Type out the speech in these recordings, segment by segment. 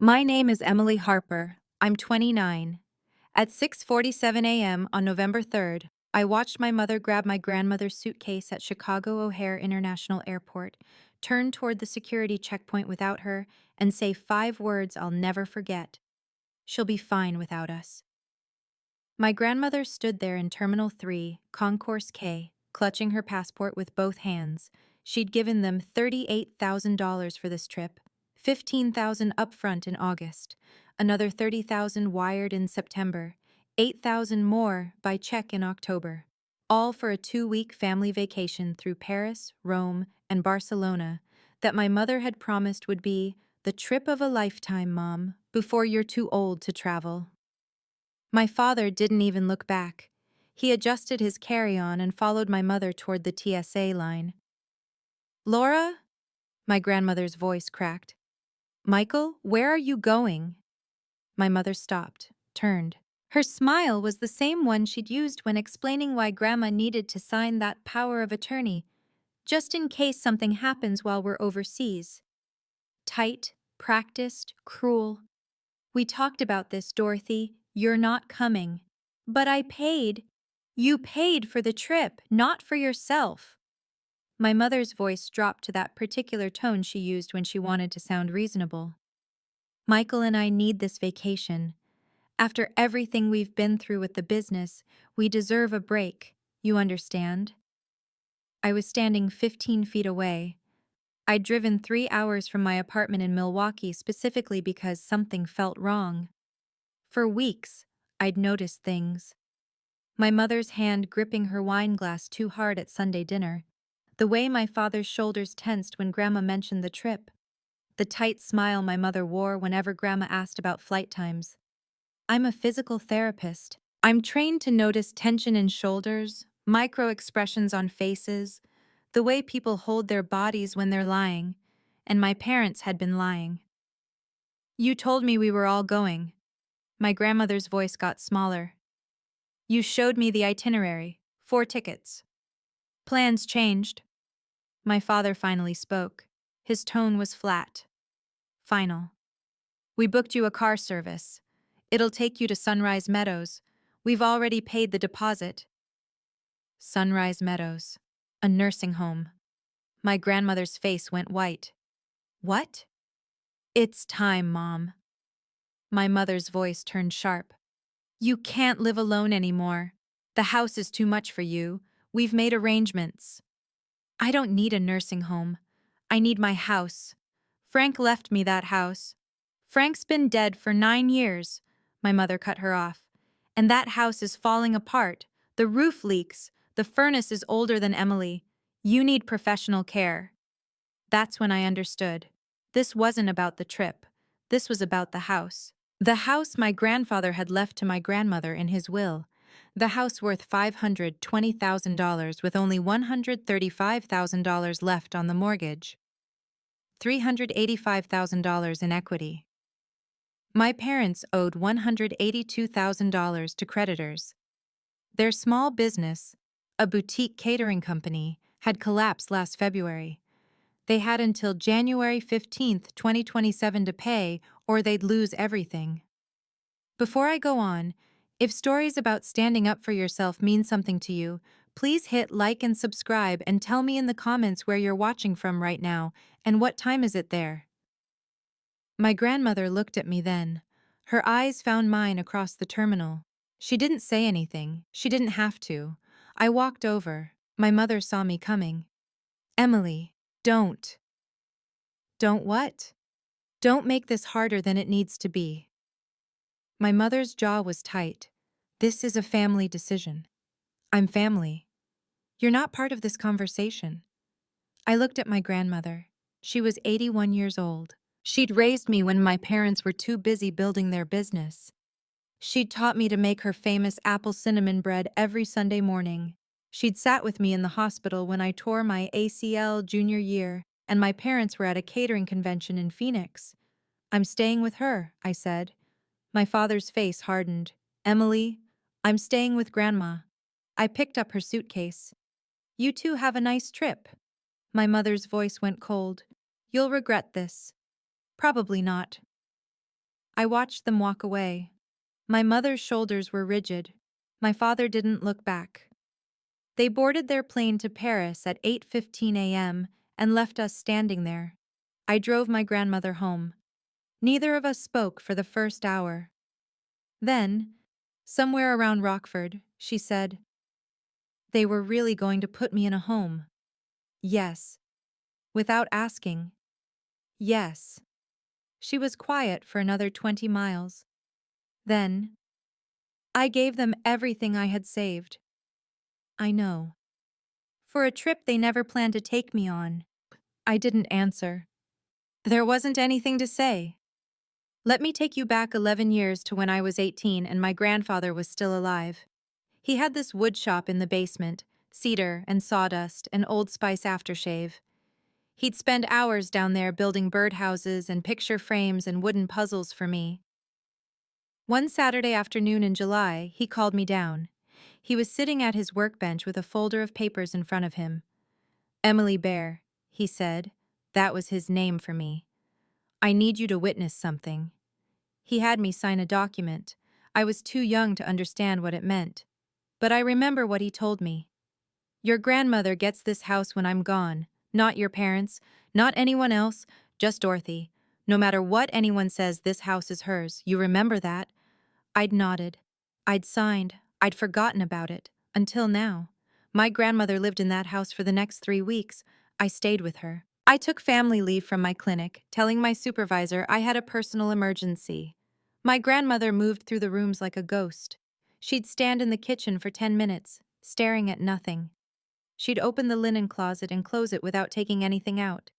My name is Emily Harper. I'm 29. At 6:47 a.m. on November 3rd, I watched my mother grab my grandmother's suitcase at Chicago O'Hare International Airport, turn toward the security checkpoint without her, and say 5 words I'll never forget. She'll be fine without us. My grandmother stood there in Terminal 3, Concourse K, clutching her passport with both hands. She'd given them $38,000 for this trip, $15,000 upfront in August, another $30,000 wired in September, $8,000 more by check in October, all for a 2-week family vacation through Paris, Rome, and Barcelona that my mother had promised would be the trip of a lifetime, Mom, before you're too old to travel. My father didn't even look back. He adjusted his carry-on and followed my mother toward the TSA line. "Laura?" My grandmother's voice cracked. "Michael, where are you going?" My mother stopped, turned. Her smile was the same one she'd used when explaining why Grandma needed to sign that power of attorney, just in case something happens while we're overseas. Tight, practiced, cruel. "We talked about this, Dorothy. You're not coming." "But I paid." "You paid for the trip, not for yourself." My mother's voice dropped to that particular tone she used when she wanted to sound reasonable. "Michael and I need this vacation. After everything we've been through with the business, we deserve a break. You understand?" I was standing 15 feet away. I'd driven 3 hours from my apartment in Milwaukee specifically because something felt wrong. For weeks, I'd noticed things. My mother's hand gripping her wine glass too hard at Sunday dinner, the way my father's shoulders tensed when Grandma mentioned the trip, the tight smile my mother wore whenever Grandma asked about flight times. I'm a physical therapist. I'm trained to notice tension in shoulders, micro expressions on faces, the way people hold their bodies when they're lying, and my parents had been lying. "You told me we were all going." My grandmother's voice got smaller. "You showed me the itinerary, 4 tickets. Plans changed." My father finally spoke. His tone was flat. Final. "We booked you a car service. It'll take you to Sunrise Meadows. We've already paid the deposit." Sunrise Meadows. A nursing home. My grandmother's face went white. "What?" "It's time, Mom." My mother's voice turned sharp. "You can't live alone anymore. The house is too much for you. We've made arrangements." "I don't need a nursing home. I need my house. Frank left me that house." "Frank's been dead for 9 years." My mother cut her off. "And that house is falling apart. The roof leaks. The furnace is older than Emily. You need professional care." That's when I understood. This wasn't about the trip. This was about the house. The house my grandfather had left to my grandmother in his will. The house worth $520,000 with only $135,000 left on the mortgage. $385,000 in equity. My parents owed $182,000 to creditors. Their small business, a boutique catering company, had collapsed last February. They had until January 15th, 2027 to pay, or they'd lose everything. Before I go on, if stories about standing up for yourself mean something to you, please hit like and subscribe and tell me in the comments where you're watching from right now and what time is it there. My grandmother looked at me then. Her eyes found mine across the terminal. She didn't say anything. She didn't have to. I walked over. My mother saw me coming. "Emily, don't." "Don't what?" "Don't make this harder than it needs to be." My mother's jaw was tight. "This is a family decision. I'm family. You're not part of this conversation." I looked at my grandmother. She was 81 years old. She'd raised me when my parents were too busy building their business. She'd taught me to make her famous apple cinnamon bread every Sunday morning. She'd sat with me in the hospital when I tore my ACL junior year, and my parents were at a catering convention in Phoenix. "I'm staying with her," I said. My father's face hardened. "Emily, I'm staying with Grandma." I picked up her suitcase. "You two have a nice trip." My mother's voice went cold. "You'll regret this." "Probably not." I watched them walk away. My mother's shoulders were rigid. My father didn't look back. They boarded their plane to Paris at 8:15 a.m. and left us standing there. I drove my grandmother home. Neither of us spoke for the first hour. Then, somewhere around Rockford, she said, "They were really going to put me in a home." Yes. Without asking. Yes. She was quiet for another 20 miles. Then, I gave them everything I had saved. I know. For a trip they never planned to take me on. I didn't answer. There wasn't anything to say. Let me take you back 11 years to when I was 18 and my grandfather was still alive. He had this wood shop in the basement, cedar and sawdust and Old Spice aftershave. He'd spend hours down there building birdhouses and picture frames and wooden puzzles for me. One Saturday afternoon in July, he called me down. He was sitting at his workbench with a folder of papers in front of him. "Emily Bear," he said. That was his name for me. "I need you to witness something." He had me sign a document. I was too young to understand what it meant. But I remember what he told me. "Your grandmother gets this house when I'm gone. Not your parents, not anyone else, just Dorothy. No matter what anyone says, this house is hers. You remember that?" I'd nodded. I'd signed. I'd forgotten about it. Until now. My grandmother lived in that house for the next 3 weeks. I stayed with her. I took family leave from my clinic, telling my supervisor I had a personal emergency. My grandmother moved through the rooms like a ghost. She'd stand in the kitchen for 10 minutes, staring at nothing. She'd open the linen closet and close it without taking anything out.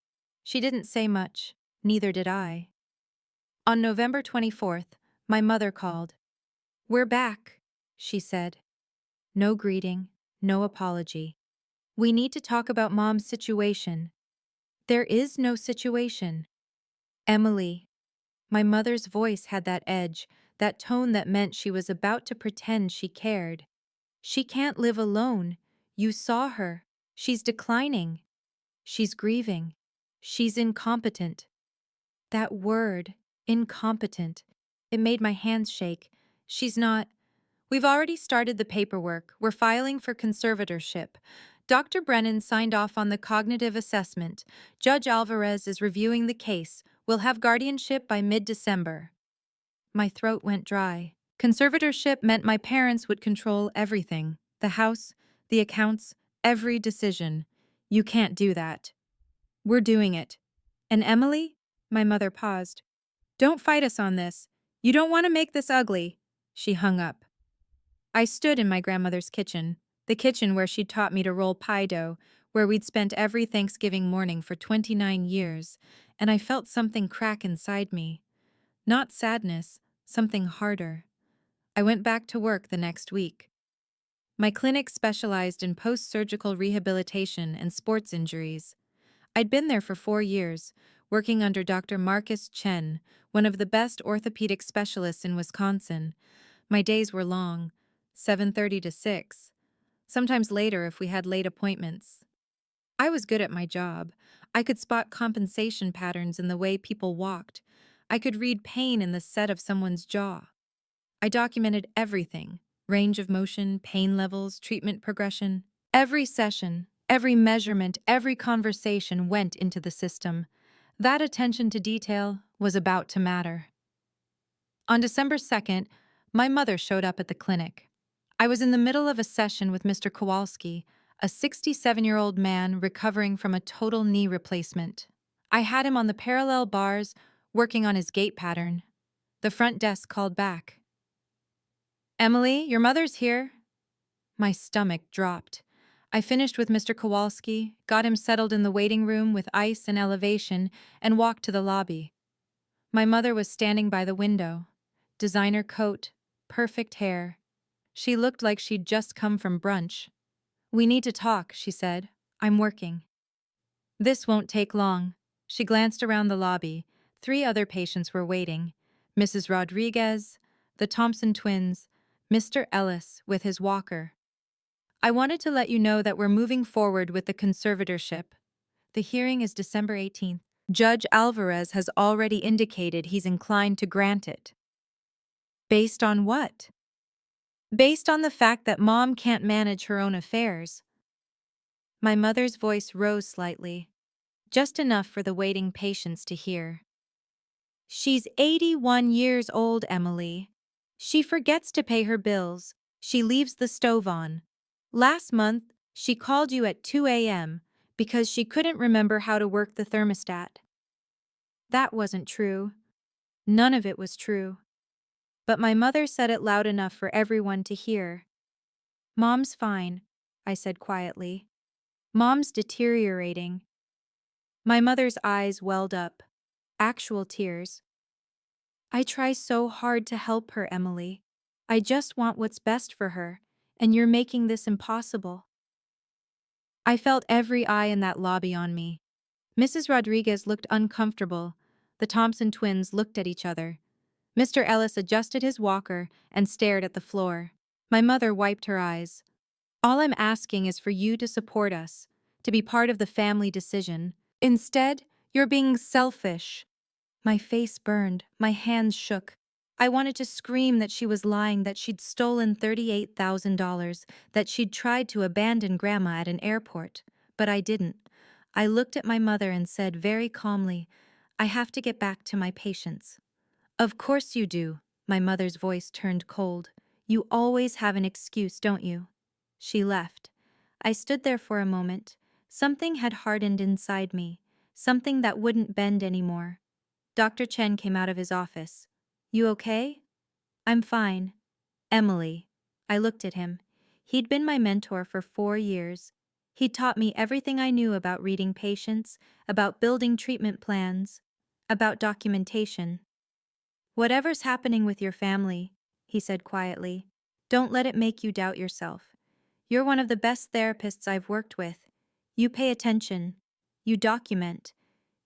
She didn't say much. Neither did I. On November 24th, my mother called. "We're back," she said. No greeting, no apology. "We need to talk about Mom's situation." There is no situation. Emily. My mother's voice had that edge, that tone that meant she was about to pretend she cared. "She can't live alone. You saw her. She's declining. She's grieving. She's incompetent." That word, incompetent, it made my hands shake. "She's not." "We've already started the paperwork. We're filing for conservatorship. Dr. Brennan signed off on the cognitive assessment. Judge Alvarez is reviewing the case. We'll have guardianship by mid-December." My throat went dry. Conservatorship meant my parents would control everything. The house, the accounts, every decision. "You can't do that." "We're doing it." "And Emily?" My mother paused. "Don't fight us on this. You don't want to make this ugly." She hung up. I stood in my grandmother's kitchen, the kitchen where she'd taught me to roll pie dough, where we'd spent every Thanksgiving morning for 29 years, and I felt something crack inside me. Not sadness, something harder. I went back to work the next week. My clinic specialized in post-surgical rehabilitation and sports injuries. I'd been there for 4 years, working under Dr. Marcus Chen, one of the best orthopedic specialists in Wisconsin. My days were long, 7:30 to 6, sometimes later if we had late appointments. I was good at my job. I could spot compensation patterns in the way people walked. I could read pain in the set of someone's jaw. I documented everything: range of motion, pain levels, treatment progression. Every session, every measurement, every conversation went into the system. That attention to detail was about to matter. On December 2nd, my mother showed up at the clinic. I was in the middle of a session with Mr. Kowalski, a 67-year-old man recovering from a total knee replacement. I had him on the parallel bars, working on his gait pattern. The front desk called back. "Emily, your mother's here." My stomach dropped. I finished with Mr. Kowalski, got him settled in the waiting room with ice and elevation, and walked to the lobby. My mother was standing by the window. Designer coat, perfect hair. She looked like she'd just come from brunch. "We need to talk," she said. "I'm working." "This won't take long." She glanced around the lobby. 3 other patients were waiting. Mrs. Rodriguez, the Thompson twins, Mr. Ellis with his walker. "I wanted to let you know that we're moving forward with the conservatorship. The hearing is December 18th. Judge Alvarez has already indicated he's inclined to grant it. Based on what? Based on the fact that Mom can't manage her own affairs. My mother's voice rose slightly, just enough for the waiting patients to hear. She's 81 years old, Emily. She forgets to pay her bills. She leaves the stove on. Last month, she called you at 2 a.m. because she couldn't remember how to work the thermostat. That wasn't true. None of it was true. But my mother said it loud enough for everyone to hear. Mom's fine, I said quietly. Mom's deteriorating. My mother's eyes welled up. Actual tears. I try so hard to help her, Emily. I just want what's best for her, and you're making this impossible. I felt every eye in that lobby on me. Mrs. Rodriguez looked uncomfortable. The Thompson twins looked at each other. Mr. Ellis adjusted his walker and stared at the floor. My mother wiped her eyes. All I'm asking is for you to support us, to be part of the family decision. Instead, you're being selfish. My face burned, my hands shook. I wanted to scream that she was lying, that she'd stolen $38,000, that she'd tried to abandon Grandma at an airport. But I didn't. I looked at my mother and said very calmly, I have to get back to my patients. Of course you do. My mother's voice turned cold. You always have an excuse, don't you? She left. I stood there for a moment. Something had hardened inside me, something that wouldn't bend anymore. Dr. Chen came out of his office. You okay? I'm fine. Emily. I looked at him. He'd been my mentor for 4 years. He'd taught me everything I knew about reading patients, about building treatment plans, about documentation. Whatever's happening with your family, he said quietly, don't let it make you doubt yourself. You're one of the best therapists I've worked with. You pay attention. You document.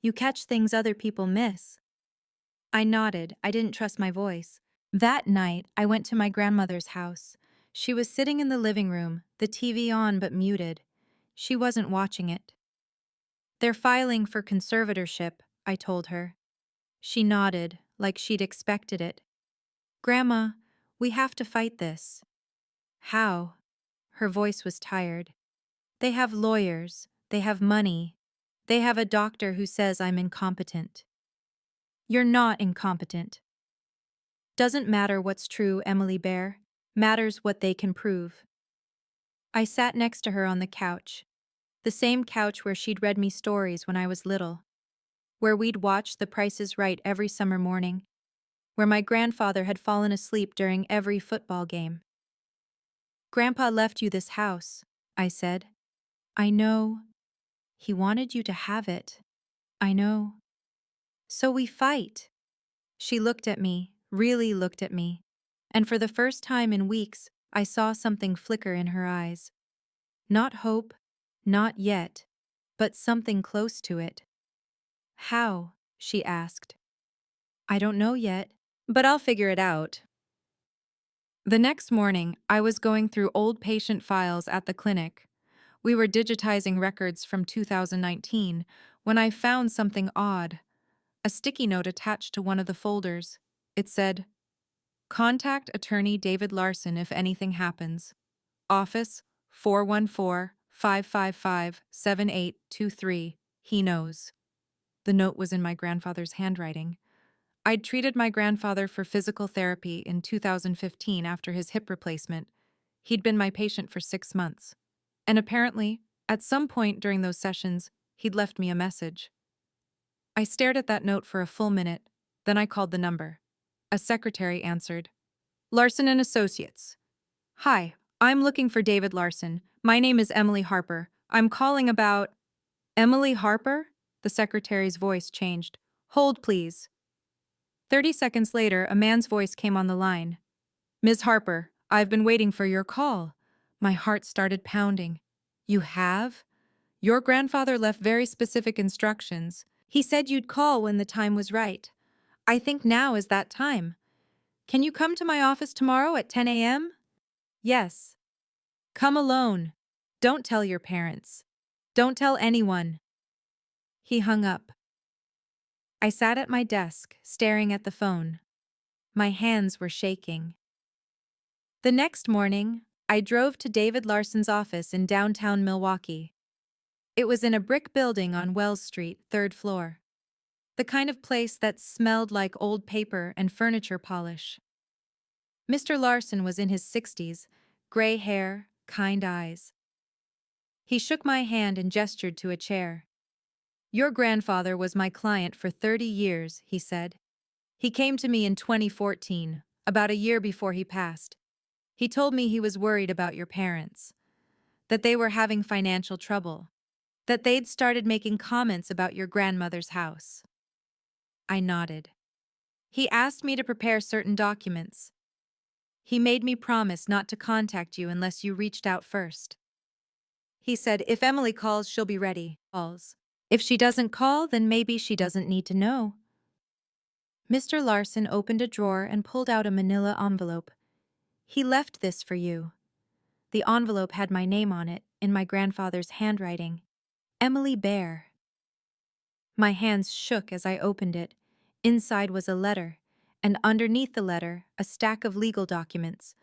You catch things other people miss. I nodded. I didn't trust my voice. That night, I went to my grandmother's house. She was sitting in the living room, the TV on but muted. She wasn't watching it. They're filing for conservatorship, I told her. She nodded, like she'd expected it. Grandma, we have to fight this. How? Her voice was tired. They have lawyers. They have money. They have a doctor who says I'm incompetent. You're not incompetent. Doesn't matter what's true, Emily Bear. Matters what they can prove. I sat next to her on the couch. The same couch where she'd read me stories when I was little. Where we'd watched The Price is Right every summer morning. Where my grandfather had fallen asleep during every football game. Grandpa left you this house, I said. I know. He wanted you to have it. I know. So we fight. She looked at me, really looked at me. And for the first time in weeks, I saw something flicker in her eyes. Not hope, not yet, but something close to it. How? She asked. I don't know yet, but I'll figure it out. The next morning, I was going through old patient files at the clinic. We were digitizing records from 2019 when I found something odd. A sticky note attached to one of the folders. It said, Contact attorney David Larson if anything happens. Office 414-555-7823. He knows. The note was in my grandfather's handwriting. I'd treated my grandfather for physical therapy in 2015 after his hip replacement. He'd been my patient for 6 months. And apparently, at some point during those sessions, he'd left me a message. I stared at that note for a full minute, then I called the number. A secretary answered. Larson and Associates. Hi, I'm looking for David Larson. My name is Emily Harper. I'm calling about… Emily Harper? The secretary's voice changed. Hold, please. 30 seconds later, a man's voice came on the line. Ms. Harper, I've been waiting for your call. My heart started pounding. You have? Your grandfather left very specific instructions. He said you'd call when the time was right. I think now is that time. Can you come to my office tomorrow at 10 a.m.? Yes. Come alone. Don't tell your parents. Don't tell anyone. He hung up. I sat at my desk, staring at the phone. My hands were shaking. The next morning, I drove to David Larson's office in downtown Milwaukee. It was in a brick building on Wells Street, third floor. The kind of place that smelled like old paper and furniture polish. Mr. Larson was in his 60s, gray hair, kind eyes. He shook my hand and gestured to a chair. "Your grandfather was my client for 30 years, he said. He came to me in 2014, about a year before he passed. He told me he was worried about your parents, that they were having financial trouble, that they'd started making comments about your grandmother's house." I nodded. "He asked me to prepare certain documents. He made me promise not to contact you unless you reached out first. He said, if Emily calls, she'll be ready. Calls. If she doesn't call, then maybe she doesn't need to know." Mr. Larson opened a drawer and pulled out a manila envelope. "He left this for you." The envelope had my name on it, in my grandfather's handwriting. Emily Bear. My hands shook as I opened it. Inside was a letter, and underneath the letter, a stack of legal documents.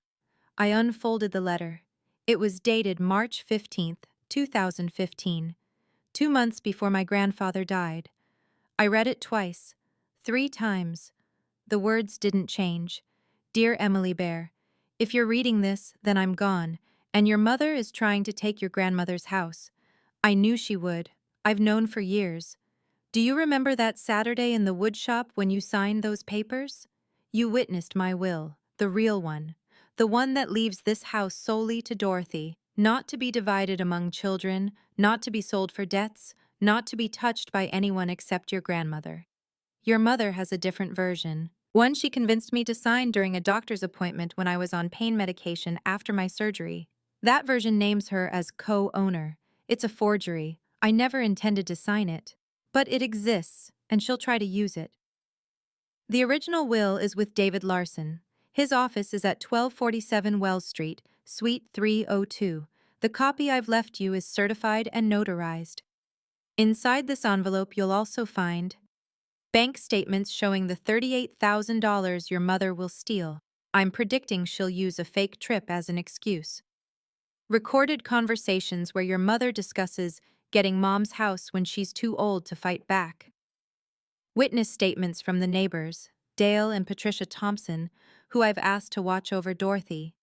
I unfolded the letter. It was dated March 15th, 2015, 2 months before my grandfather died. I read it twice, 3 times. The words didn't change. "Dear Emily Bear, if you're reading this, then I'm gone, and your mother is trying to take your grandmother's house. I knew she would. I've known for years. Do you remember that Saturday in the woodshop when you signed those papers? You witnessed my will, the real one, the one that leaves this house solely to Dorothy, not to be divided among children, not to be sold for debts, not to be touched by anyone except your grandmother. Your mother has a different version, one she convinced me to sign during a doctor's appointment when I was on pain medication after my surgery. That version names her as co-owner. It's a forgery. I never intended to sign it. But it exists, and she'll try to use it." The original will is with David Larson. His office is at 1247 Wells Street, Suite 302. The copy I've left you is certified and notarized. Inside this envelope you'll also find bank statements showing the $38,000 your mother will steal. I'm predicting she'll use a fake trip as an excuse. Recorded conversations where your mother discusses getting mom's house when she's too old to fight back. Witness statements from the neighbors, Dale and Patricia Thompson, who I've asked to watch over Dorothy.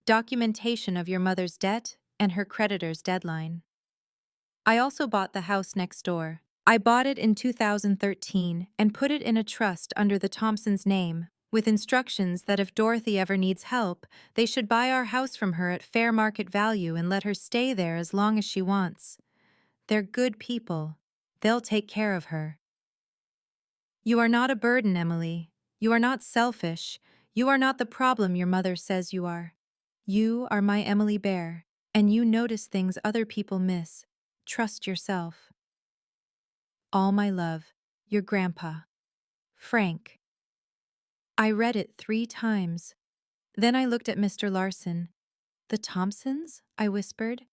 Documentation of your mother's debt and her creditor's deadline. I also bought the house next door. I bought it in 2013 and put it in a trust under the Thompsons' name, with instructions that if Dorothy ever needs help, they should buy our house from her at fair market value and let her stay there as long as she wants. They're good people. They'll take care of her. You are not a burden, Emily. You are not selfish. You are not the problem your mother says you are. You are my Emily Bear, and you notice things other people miss. Trust yourself. All my love, your grandpa, Frank. I read it 3 times. Then I looked at Mr. Larson. "The Thompsons?" I whispered.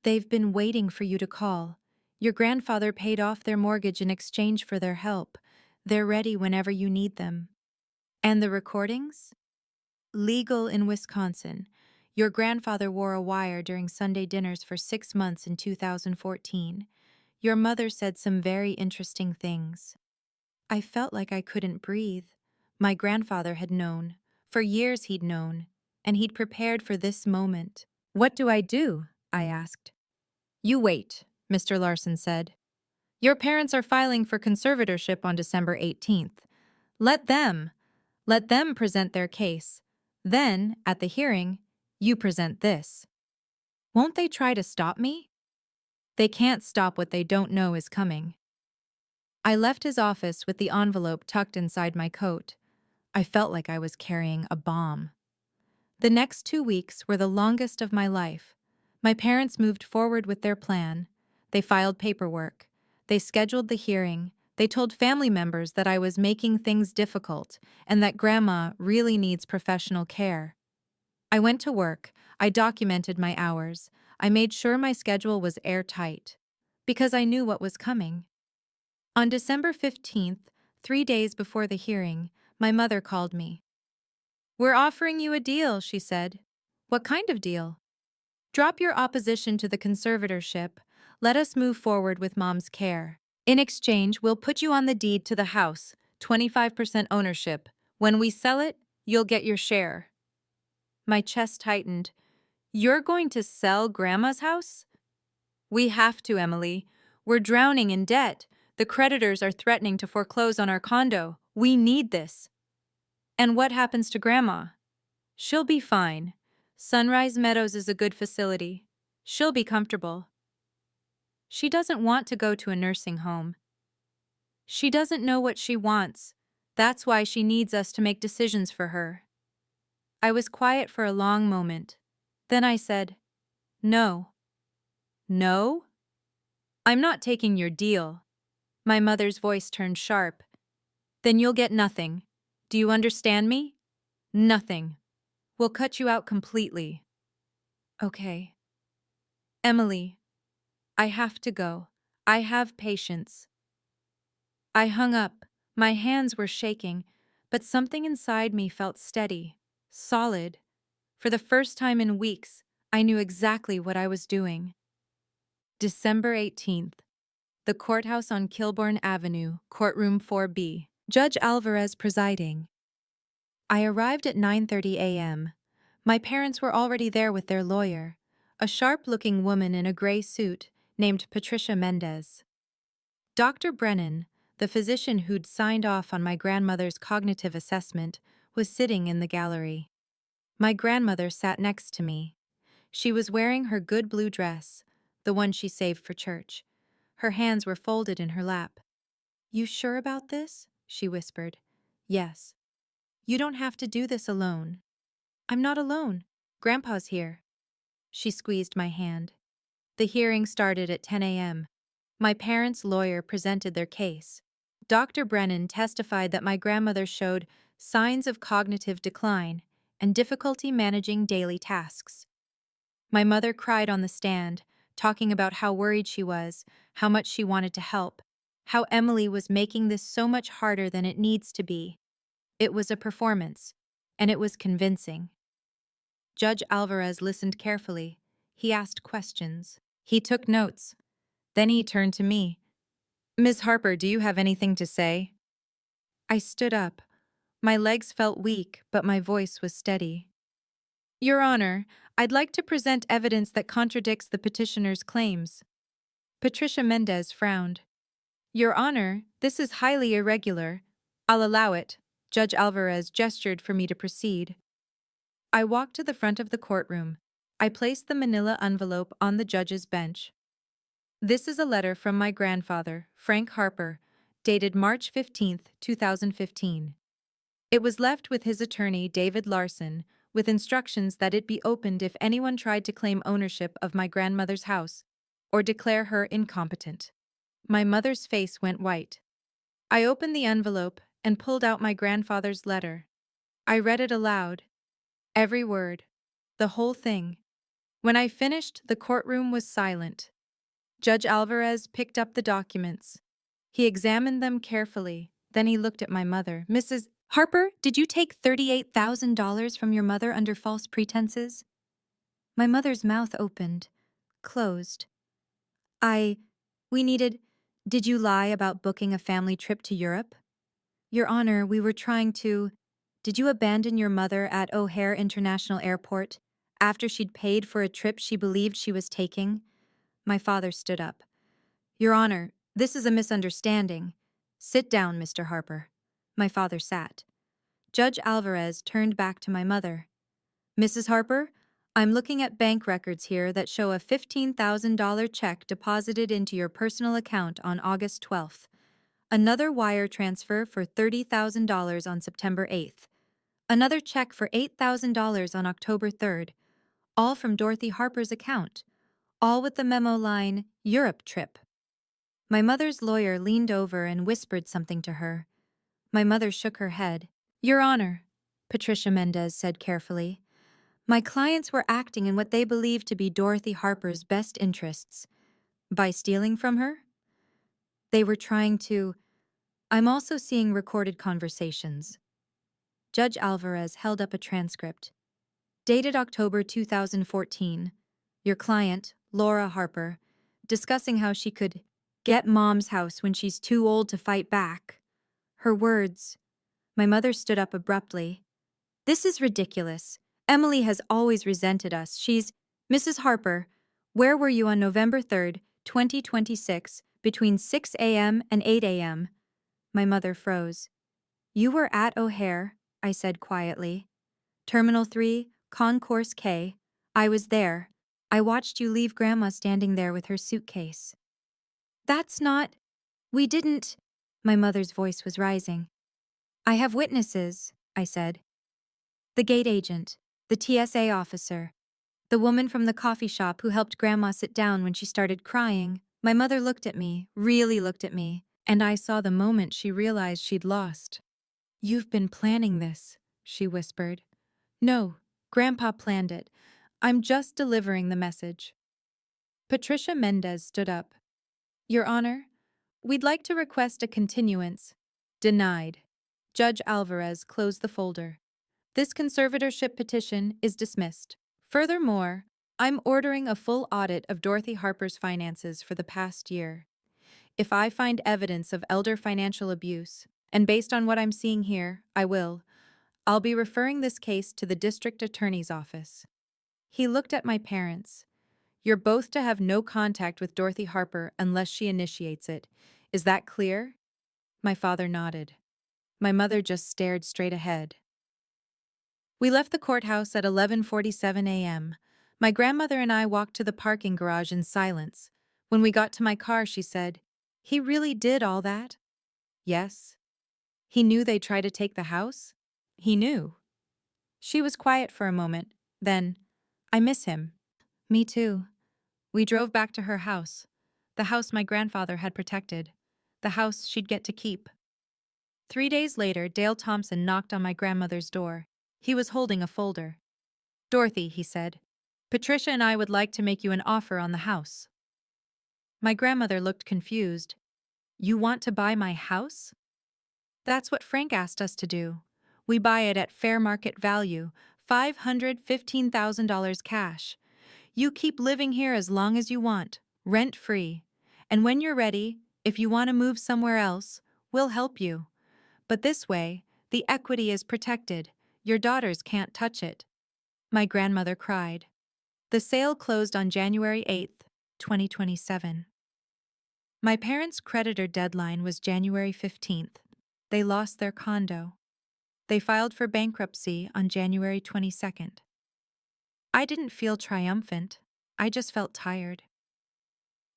"They've been waiting for you to call. Your grandfather paid off their mortgage in exchange for their help. They're ready whenever you need them." "And the recordings?" "Legal in Wisconsin. Your grandfather wore a wire during Sunday dinners for 6 months in 2014. Your mother said some very interesting things." I felt like I couldn't breathe. My grandfather had known. For years he'd known. And he'd prepared for this moment. "What do I do?" I asked. "You wait," Mr. Larson said. "Your parents are filing for conservatorship on December 18th. Let them present their case. Then, at the hearing, you present this. Won't they try to stop me?" "They can't stop what they don't know is coming." I left his office with the envelope tucked inside my coat. I felt like I was carrying a bomb. The next 2 weeks were the longest of my life. My parents moved forward with their plan. They filed paperwork. They scheduled the hearing. They told family members that I was making things difficult and that Grandma really needs professional care. I went to work. I documented my hours. I made sure my schedule was airtight. Because I knew what was coming. On December 15th, 3 days before the hearing, my mother called me. "We're offering you a deal," she said. "What kind of deal?" "Drop your opposition to the conservatorship. Let us move forward with Mom's care. In exchange, we'll put you on the deed to the house, 25% ownership. When we sell it, you'll get your share." My chest tightened. "You're going to sell Grandma's house?" "We have to, Emily. We're drowning in debt. The creditors are threatening to foreclose on our condo. We need this." "And what happens to Grandma?" "She'll be fine. Sunrise Meadows is a good facility. She'll be comfortable. She doesn't want to go to a nursing home. She doesn't know what she wants. That's why she needs us to make decisions for her." I was quiet for a long moment. Then I said, "No." "No? I'm not taking your deal." My mother's voice turned sharp. "Then you'll get nothing. Do you understand me? Nothing. We'll cut you out completely." "Okay." "Emily, I have to go. I have patience." I hung up. My hands were shaking, but something inside me felt steady, solid. For the first time in weeks, I knew exactly what I was doing. December 18th. The courthouse on Kilbourne Avenue, courtroom 4B. Judge Alvarez presiding. I arrived at 9:30 a.m. My parents were already there with their lawyer, a sharp-looking woman in a gray suit named Patricia Mendez. Dr. Brennan, the physician who'd signed off on my grandmother's cognitive assessment, was sitting in the gallery. My grandmother sat next to me. She was wearing her good blue dress, the one she saved for church. Her hands were folded in her lap. "You sure about this?" she whispered. "Yes. You don't have to do this alone." "I'm not alone. Grandpa's here." She squeezed my hand. The hearing started at 10 a.m. My parents' lawyer presented their case. Dr. Brennan testified that my grandmother showed signs of cognitive decline and difficulty managing daily tasks. My mother cried on the stand, talking about how worried she was, how much she wanted to help, how Emily was making this so much harder than it needs to be. It was a performance, and it was convincing. Judge Alvarez listened carefully. He asked questions. He took notes. Then he turned to me. "Ms. Harper, do you have anything to say?" I stood up. My legs felt weak, but my voice was steady. "Your Honor, I'd like to present evidence that contradicts the petitioner's claims." Patricia Mendez frowned. "Your Honor, this is highly irregular. I'll allow it." Judge Alvarez gestured for me to proceed. I walked to the front of the courtroom. I placed the manila envelope on the judge's bench. "This is a letter from my grandfather, Frank Harper, dated March 15, 2015. It was left with his attorney, David Larson, with instructions that it be opened if anyone tried to claim ownership of my grandmother's house or declare her incompetent." My mother's face went white. I opened the envelope and pulled out my grandfather's letter. I read it aloud. Every word. The whole thing. When I finished, the courtroom was silent. Judge Alvarez picked up the documents. He examined them carefully. Then he looked at my mother. "Mrs. Harper, did you take $38,000 from your mother under false pretenses?" My mother's mouth opened, closed. We needed. Did you lie about booking a family trip to Europe?" "Your Honor, we were trying to." "Did you abandon your mother at O'Hare International Airport after she'd paid for a trip she believed she was taking?" My father stood up. "Your Honor, this is a misunderstanding." "Sit down, Mr. Harper." My father sat. Judge Alvarez turned back to my mother. "Mrs. Harper, I'm looking at bank records here that show a $15,000 check deposited into your personal account on August 12th. Another wire transfer for $30,000 on September 8th. Another check for $8,000 on October 3rd. All from Dorothy Harper's account. All with the memo line, Europe trip." My mother's lawyer leaned over and whispered something to her. My mother shook her head. "Your Honor," Patricia Mendez said carefully, "my clients were acting in what they believed to be Dorothy Harper's best interests. By stealing from her? They were trying to. I'm also seeing recorded conversations. Judge Alvarez held up a transcript. Dated October 2014. Your client, Laura Harper, discussing how she could get Mom's house when she's too old to fight back. Her words. My mother stood up abruptly. This is ridiculous. Emily has always resented us. She's Mrs. Harper. Where were you on November 3rd, 2026, between 6 a.m. and 8 a.m.? My mother froze. You were at O'Hare, I said quietly. Terminal 3, Concourse K. I was there. I watched you leave Grandma standing there with her suitcase. That's not. We didn't. My mother's voice was rising. I have witnesses, I said. The gate agent, the TSA officer, the woman from the coffee shop who helped Grandma sit down when she started crying. My mother looked at me, really looked at me, and I saw the moment she realized she'd lost. You've been planning this, she whispered. No, Grandpa planned it. I'm just delivering the message. Patricia Mendez stood up. Your Honor, we'd like to request a continuance. Denied. Judge Alvarez closed the folder. This conservatorship petition is dismissed. Furthermore, I'm ordering a full audit of Dorothy Harper's finances for the past year. If I find evidence of elder financial abuse, and based on what I'm seeing here, I'll be referring this case to the district attorney's office. He looked at my parents. You're both to have no contact with Dorothy Harper unless she initiates it. Is that clear? My father nodded. My mother just stared straight ahead. We left the courthouse at 11:47 a.m. My grandmother and I walked to the parking garage in silence. When we got to my car, she said, He really did all that? Yes. He knew they'd try to take the house? He knew. She was quiet for a moment. Then, I miss him. Me too. We drove back to her house. The house my grandfather had protected. The house she'd get to keep. 3 days later, Dale Thompson knocked on my grandmother's door. He was holding a folder. Dorothy, he said, Patricia and I would like to make you an offer on the house. My grandmother looked confused. You want to buy my house? That's what Frank asked us to do. We buy it at fair market value, $515,000 cash. You keep living here as long as you want, rent-free. And when you're ready, if you want to move somewhere else, we'll help you. But this way, the equity is protected. Your daughters can't touch it. My grandmother cried. The sale closed on January 8th, 2027. My parents' creditor deadline was January 15th. They lost their condo. They filed for bankruptcy on January 22nd. I didn't feel triumphant. I just felt tired.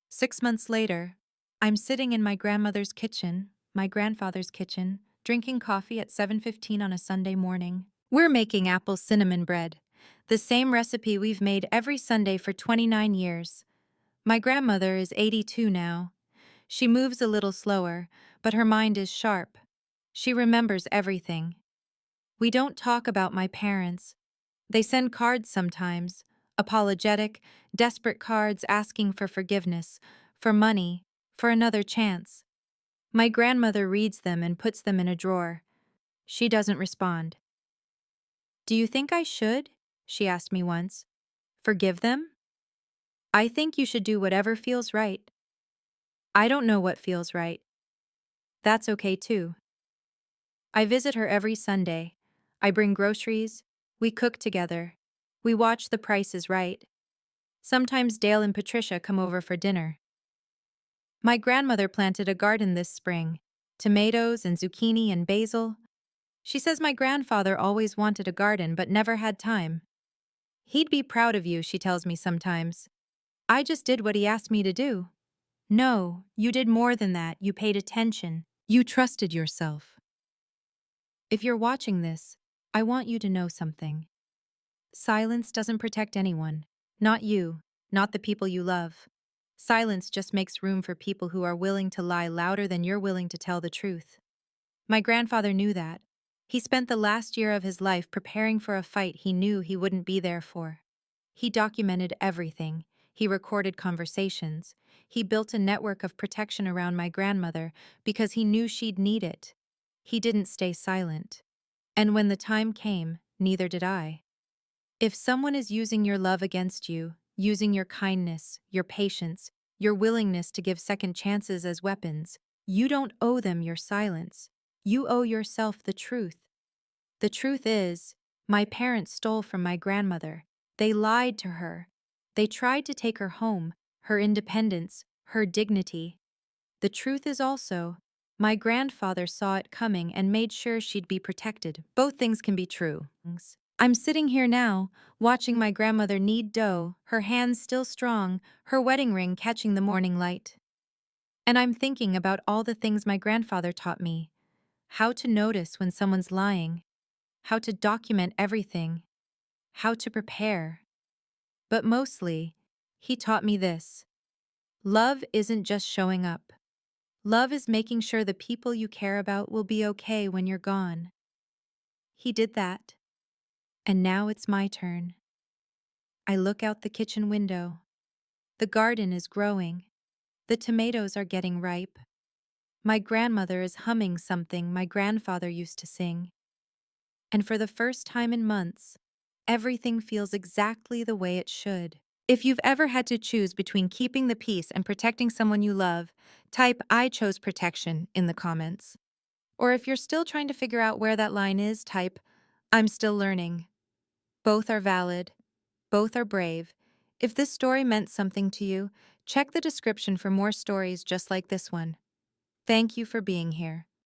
6 months later, I'm sitting in my grandmother's kitchen, my grandfather's kitchen, drinking coffee at 7:15 on a Sunday morning. We're making apple cinnamon bread, the same recipe we've made every Sunday for 29 years. My grandmother is 82 now. She moves a little slower, but her mind is sharp. She remembers everything. We don't talk about my parents. They send cards sometimes, apologetic, desperate cards asking for forgiveness, for money, for another chance. My grandmother reads them and puts them in a drawer. She doesn't respond. Do you think I should? She asked me once. Forgive them? I think you should do whatever feels right. I don't know what feels right. That's okay too. I visit her every Sunday. I bring groceries. We cook together. We watch The Price is Right. Sometimes Dale and Patricia come over for dinner. My grandmother planted a garden this spring. Tomatoes and zucchini and basil. She says my grandfather always wanted a garden but never had time. He'd be proud of you, she tells me sometimes. I just did what he asked me to do. No, you did more than that. You paid attention. You trusted yourself. If you're watching this, I want you to know something. Silence doesn't protect anyone. Not you, not the people you love. Silence just makes room for people who are willing to lie louder than you're willing to tell the truth. My grandfather knew that. He spent the last year of his life preparing for a fight he knew he wouldn't be there for. He documented everything. He recorded conversations. He built a network of protection around my grandmother because he knew she'd need it. He didn't stay silent. And when the time came, neither did I. If someone is using your love against you, using your kindness, your patience, your willingness to give second chances as weapons, you don't owe them your silence. You owe yourself the truth. The truth is, my parents stole from my grandmother. They lied to her. They tried to take her home, her independence, her dignity. The truth is also, my grandfather saw it coming and made sure she'd be protected. Both things can be true. I'm sitting here now, watching my grandmother knead dough, her hands still strong, her wedding ring catching the morning light. And I'm thinking about all the things my grandfather taught me. How to notice when someone's lying, how to document everything, how to prepare. But mostly, he taught me this. Love isn't just showing up. Love is making sure the people you care about will be okay when you're gone. He did that. And now it's my turn. I look out the kitchen window. The garden is growing. The tomatoes are getting ripe. My grandmother is humming something my grandfather used to sing. And for the first time in months, everything feels exactly the way it should. If you've ever had to choose between keeping the peace and protecting someone you love, type "I chose protection" in the comments. Or if you're still trying to figure out where that line is, type "I'm still learning." Both are valid. Both are brave. If this story meant something to you, check the description for more stories just like this one. Thank you for being here.